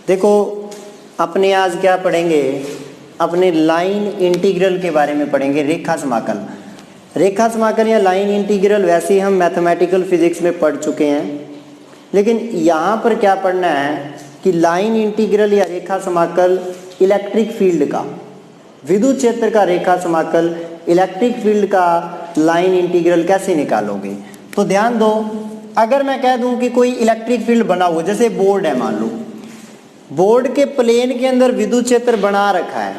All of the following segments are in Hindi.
देखो अपने आज क्या पढ़ेंगे, अपने लाइन इंटीग्रल के बारे में पढ़ेंगे। रेखा समाकल, रेखा समाकल या लाइन इंटीग्रल वैसे हम मैथमेटिकल फिजिक्स में पढ़ चुके हैं, लेकिन यहाँ पर क्या पढ़ना है कि लाइन इंटीग्रल या रेखा समाकल इलेक्ट्रिक फील्ड का, विद्युत क्षेत्र का रेखा समाकल, इलेक्ट्रिक फील्ड का लाइन इंटीग्रल कैसे निकालोगे। तो ध्यान दो, अगर मैं कह दूं कि कोई इलेक्ट्रिक फील्ड बना हुआ, जैसे बोर्ड है, मान लो बोर्ड के प्लेन के अंदर विद्युत क्षेत्र बना रखा है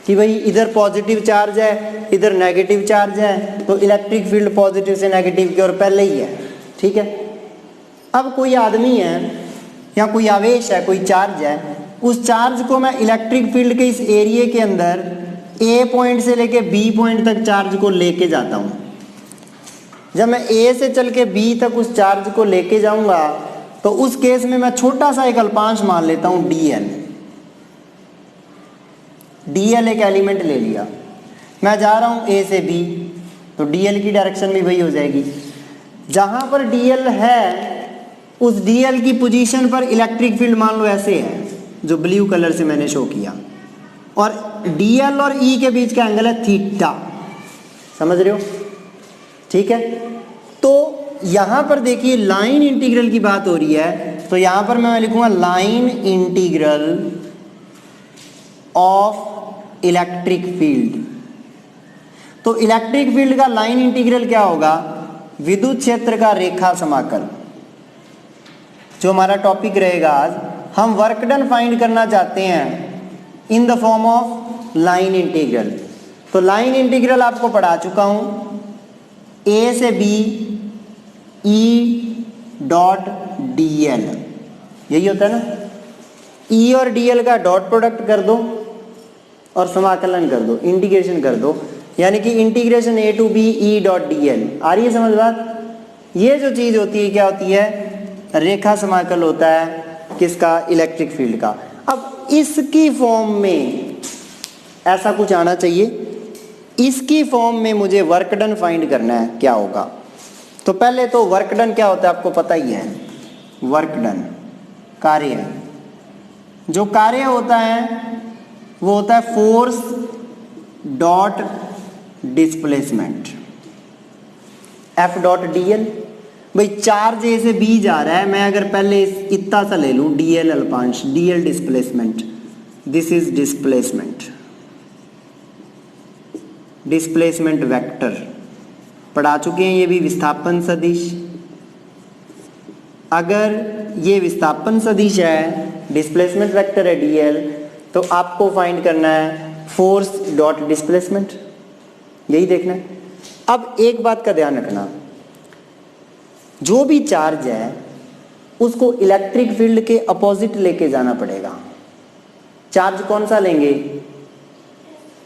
कि भाई इधर पॉजिटिव चार्ज है, इधर नेगेटिव चार्ज है, तो इलेक्ट्रिक फील्ड पॉजिटिव से नेगेटिव की ओर पहले ही है, ठीक है। अब कोई आदमी है या कोई आवेश है, कोई चार्ज है, उस चार्ज को मैं इलेक्ट्रिक फील्ड के इस एरिया के अंदर ए पॉइंट से लेके बी पॉइंट तक चार्ज को लेके जाता हूँ। जब मैं ए से चल के बी तक उस चार्ज को लेके जाऊंगा तो उस केस में मैं छोटा सा एक अल्पांश मान लेता हूं डीएल। डीएल एक एलिमेंट ले लिया, मैं जा रहा हूं ए से बी, तो डीएल की डायरेक्शन भी वही हो जाएगी। जहां पर डीएल है उस डीएल की पोजीशन पर इलेक्ट्रिक फील्ड मान लो ऐसे है, जो ब्लू कलर से मैंने शो किया, और डीएल और ई के बीच का एंगल है थीटा, समझ रहे हो, ठीक है। तो यहां पर देखिए लाइन इंटीग्रल की बात हो रही है, तो यहां पर मैं लिखूंगा line integral of electric field. तो इलेक्ट्रिक फील्ड का लाइन इंटीग्रल क्या होगा, विद्युत क्षेत्र का रेखा समाकल, जो हमारा टॉपिक रहेगा आज। हम वर्क डन फाइंड करना चाहते हैं in the form of line integral. तो लाइन इंटीग्रल आपको पढ़ा चुका हूं, ए से B E dot D L, यही होता है ना। ई और डी एल का डॉट प्रोडक्ट कर दो और समाकलन कर दो, इंटीग्रेशन कर दो, यानी कि integration A to B E dot D L. आ रही है समझ बात। ये जो चीज़ होती है क्या होती है, रेखा समाकल होता है किसका, इलेक्ट्रिक फील्ड का। अब इसकी फॉर्म में ऐसा कुछ आना चाहिए, इसकी फॉर्म में मुझे वर्क डन फाइंड करना है, क्या होगा। तो पहले तो वर्क डन क्या होता है आपको पता ही है, वर्क डन कार्य, जो कार्य होता है वो होता है force dot displacement, F dot D L. भाई चार्ज ए से बी जा रहा है, मैं अगर पहले इतना सा ले लूं डी एल अल्पांश, D L displacement, this is displacement, displacement vector पढ़ा चुके हैं। ये भी विस्थापन सदिश, अगर ये विस्थापन सदिश है, डिस्प्लेसमेंट वेक्टर है डीएल, तो आपको फाइंड करना है फोर्स डॉट डिस्प्लेसमेंट, यही देखना है। अब एक बात का ध्यान रखना, जो भी चार्ज है उसको इलेक्ट्रिक फील्ड के अपोजिट लेके जाना पड़ेगा। चार्ज कौन सा लेंगे,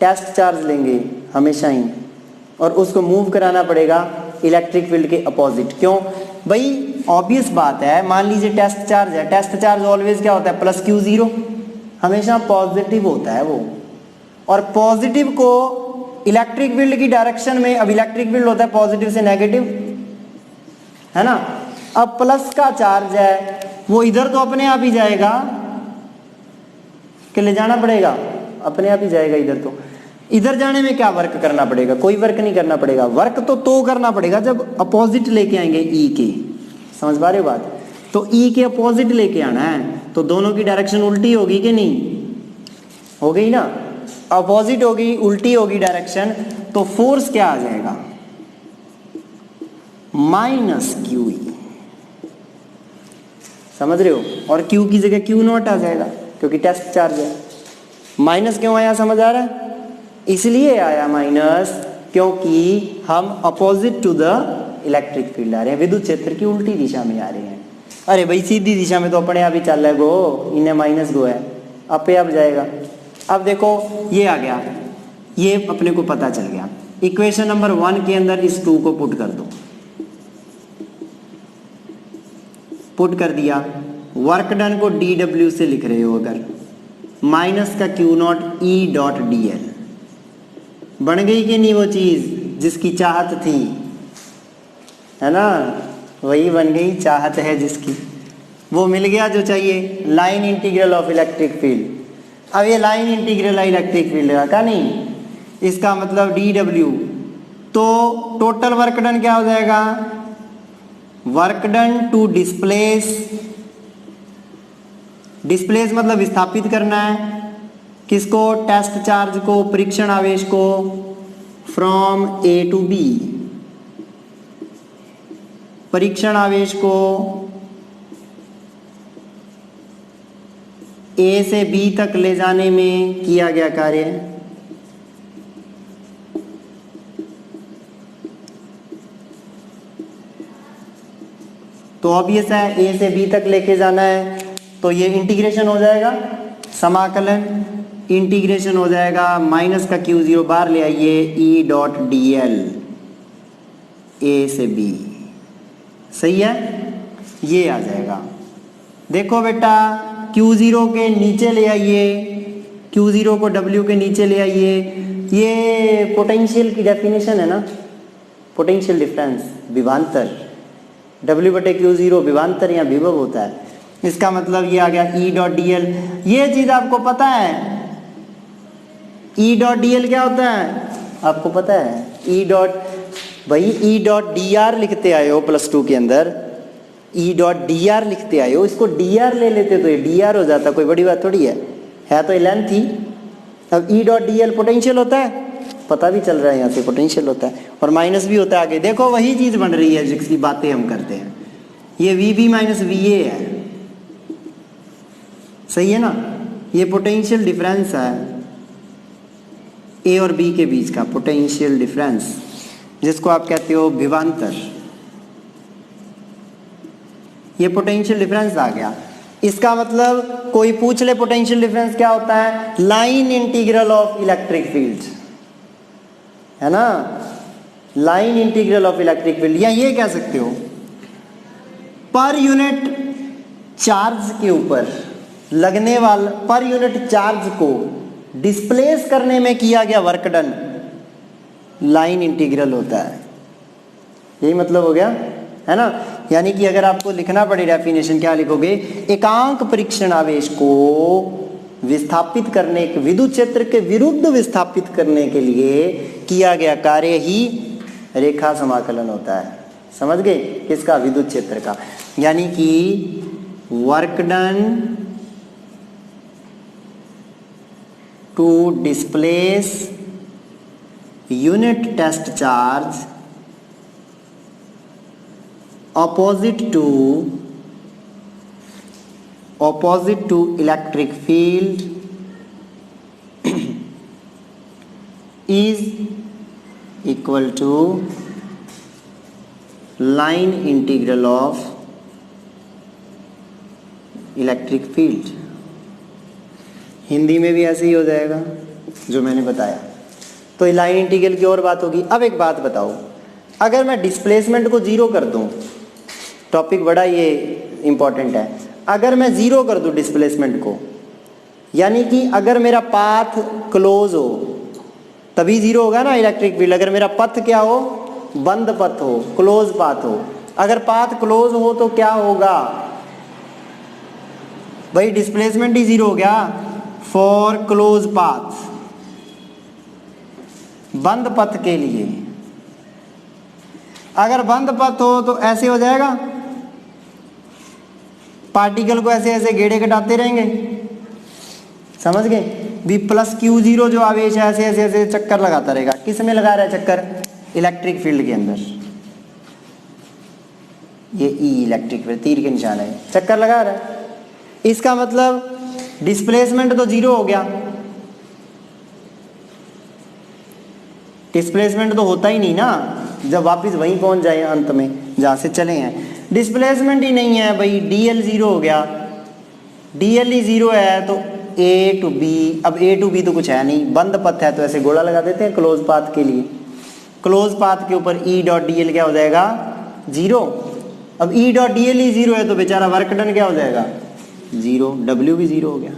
टेस्ट चार्ज लेंगे हमेशा ही, और उसको मूव कराना पड़ेगा इलेक्ट्रिक फील्ड के अपोजिट। क्यों भाई, ऑब्वियस बात है, मान लीजिए टेस्ट चार्ज है, टेस्ट चार्ज ऑलवेज क्या होता है, प्लस क्यू जीरो, हमेशा पॉजिटिव होता है वो, और पॉजिटिव को इलेक्ट्रिक फील्ड की डायरेक्शन में, अब इलेक्ट्रिक फील्ड होता है पॉजिटिव से नेगेटिव, है ना। अब प्लस का चार्ज है वो इधर तो अपने आप ही जाएगा, कि ले जाना पड़ेगा, अपने आप ही जाएगा इधर। तो इधर जाने में क्या वर्क करना पड़ेगा, कोई वर्क नहीं करना पड़ेगा। वर्क तो करना पड़ेगा जब अपोजिट लेके आएंगे ई के, समझ पा रहे हो बात। तो ई के अपोजिट लेके आना है, तो दोनों की डायरेक्शन उल्टी होगी कि नहीं, हो गई ना, अपोजिट होगी, उल्टी होगी डायरेक्शन, तो फोर्स क्या आ जाएगा, माइनस क्यू ई, समझ रहे हो। और क्यू की जगह क्यू नॉट आ जाएगा, क्योंकि टेस्ट चार्ज है। माइनस क्यों आया, समझ आ रहा है, इसलिए आया माइनस क्योंकि हम opposite to the electric field आ रहे हैं, विद्युत क्षेत्र की उल्टी दिशा में आ रहे हैं। अरे भाई सीधी दिशा में तो अपने आप ही चल रहा है गो, इन्हें माइनस गो है, अपने आप जाएगा। अब देखो ये आ गया, ये अपने को पता चल गया। इक्वेशन नंबर 1 के अंदर इस 2 को पुट कर दो, पुट कर दिया। वर्क डन को डी डब्ल्यू से लिख रहे हो अगर, माइनस का Q not E dot D L, बन गई कि नहीं वो चीज जिसकी चाहत थी, है ना, वही बन गई, चाहत है जिसकी। वो मिल गया जो चाहिए, line integral of electric field. अब ये लाइन इंटीग्रल इलेक्ट्रिक फील्ड का नहीं, इसका मतलब dw, तो टोटल वर्क डन क्या हो जाएगा, work done to displace, displace मतलब विस्थापित करना है किसको, टेस्ट चार्ज को, परीक्षण आवेश को, फ्रॉम A to B, परीक्षण आवेश को A से B तक ले जाने में किया गया कार्य। तो ऑब्वियस है A से B तक लेके जाना है, तो ये इंटीग्रेशन हो जाएगा, समाकलन इंटीग्रेशन हो जाएगा, माइनस का Q0 बाहर ले आइए, E डॉट dl A से B, सही है, ये आ जाएगा। देखो बेटा Q0 के नीचे ले आइए, Q0 को W के नीचे ले आइए, ये पोटेंशियल की डेफिनेशन है ना, पोटेंशियल डिफरेंस, विभवांतर, W बटे Q0 विभवांतर या विभव होता है, इसका मतलब ये आ गया E डॉट dl। ये चीज आपको पता है, E डॉट dl क्या होता है आपको पता है, E डॉट, भाई E डॉट dr लिखते आए हो +2 के अंदर, E डॉट dr लिखते आए हो, इसको dr ले लेते तो ये dr हो जाता, कोई बड़ी बात थोड़ी है तो ये लेंथ ही। अब E डॉट dl पोटेंशियल होता है, पता भी चल रहा है यहाँ से पोटेंशियल होता है, और माइनस भी होता है आगे, देखो वही चीज बन रही है जिसकी बातें हम करते हैं, ये VB माइनस VA है, सही है ना, ये पोटेंशियल डिफरेंस है A और B के बीच का पोटेंशियल डिफरेंस, जिसको आप कहते हो विभवांतर, ये पोटेंशियल डिफरेंस आ गया। इसका मतलब कोई पूछ ले पोटेंशियल डिफरेंस क्या होता है, line integral of electric field, है ना, line integral of electric field, या ये कह सकते हो पर यूनिट चार्ज के ऊपर लगने वाला, पर यूनिट चार्ज को डिस्प्लेस करने में किया गया वर्क डन लाइन इंटीग्रल होता है, यही मतलब हो गया, है ना। यानी कि अगर आपको लिखना पड़े डेफिनेशन, क्या लिखोगे, एकांक परीक्षण आवेश को विस्थापित करने के, विद्युत क्षेत्र के विरुद्ध विस्थापित करने के लिए किया गया कार्य ही रेखा समाकलन होता है, समझ गए, किसका, विद्युत क्षेत्र का। यानी कि work done to displace unit test charge opposite to electric field is equal to line integral of electric field. Hindi में भी ऐसे ही हो जाएगा जो मैंने बताया। तो लाइन इंटीग्रल की और बात होगी। अब एक बात बताओ, अगर मैं डिस्प्लेसमेंट को जीरो कर दूं, टॉपिक बड़ा ये इंपॉर्टेंट है, अगर मैं जीरो कर दूं डिस्प्लेसमेंट को, यानी कि अगर मेरा पाथ क्लोज हो तभी जीरो होगा ना इलेक्ट्रिक फील्ड। अगर मेरा पथ क्या हो, बंद पथ हो, क्लोज पाथ हो। अगर पाथ क्लोज हो तो क्या होगा भाई, डिस्प्लेसमेंट ही जीरो हो गया फॉर क्लोज पाथ, बंद पथ के लिए। अगर बंद पथ हो तो ऐसे हो जाएगा, पार्टिकल को ऐसे ऐसे गेड़े कटाते रहेंगे, समझ गए। V प्लस Q0 जो आवेश है ऐसे ऐसे ऐसे चक्कर लगाता रहेगा। किस में लगा रहा है चक्कर, इलेक्ट्रिक फील्ड के अंदर। ये E इलेक्ट्रिक फील्ड तीर के निशान है, चक्कर लगा रहा है। इसका मतलब डिस्प्लेसमेंट तो जीरो हो गया, डिस्प्लेसमेंट तो होता ही नहीं ना जब वापस वहीं पहुंच जाए अंत में जहां से चले हैं। डिस्प्लेसमेंट ही नहीं है भाई, DL जीरो हो गया, DL ही जीरो है तो A to B, अब A to B तो कुछ है नहीं, बंद पथ है तो ऐसे गोला लगा देते हैं क्लोज पाथ के लिए। क्लोज पाथ के ऊपर E डॉट DL क्या हो जाएगा, जीरो। अब E डॉट DL ही जीरो है तो बेचारा वर्क डन क्या हो जाएगा, जीरो, W भी जीरो हो गया।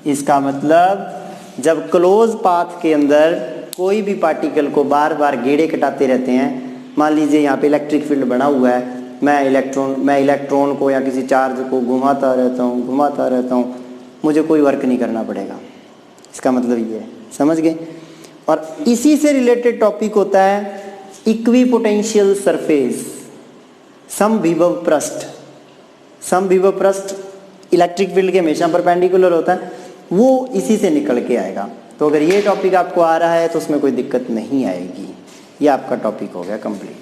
इसका मतलब जब क्लोज पाथ के अंदर कोई भी पार्टिकल को बार बार गेड़े कटाते रहते हैं, मान लीजिए यहाँ पे इलेक्ट्रिक फील्ड बना हुआ है मैं इलेक्ट्रॉन को या किसी चार्ज को घुमाता रहता हूँ, मुझे कोई वर्क नहीं करना पड़ेगा। इसका मतलब ये है, समझ गए। और इसी से रिलेटेड टॉपिक होता है इक्विपोटेंशियल सरफेस, समविभव पृष्ठ। समविभव पृष्ठ इलेक्ट्रिक फील्ड के हमेशा परपेंडिकुलर होता है, वो इसी से निकल के आएगा। तो अगर ये टॉपिक आपको आ रहा है तो उसमें कोई दिक्कत नहीं आएगी। ये आपका टॉपिक हो गया कंप्लीट।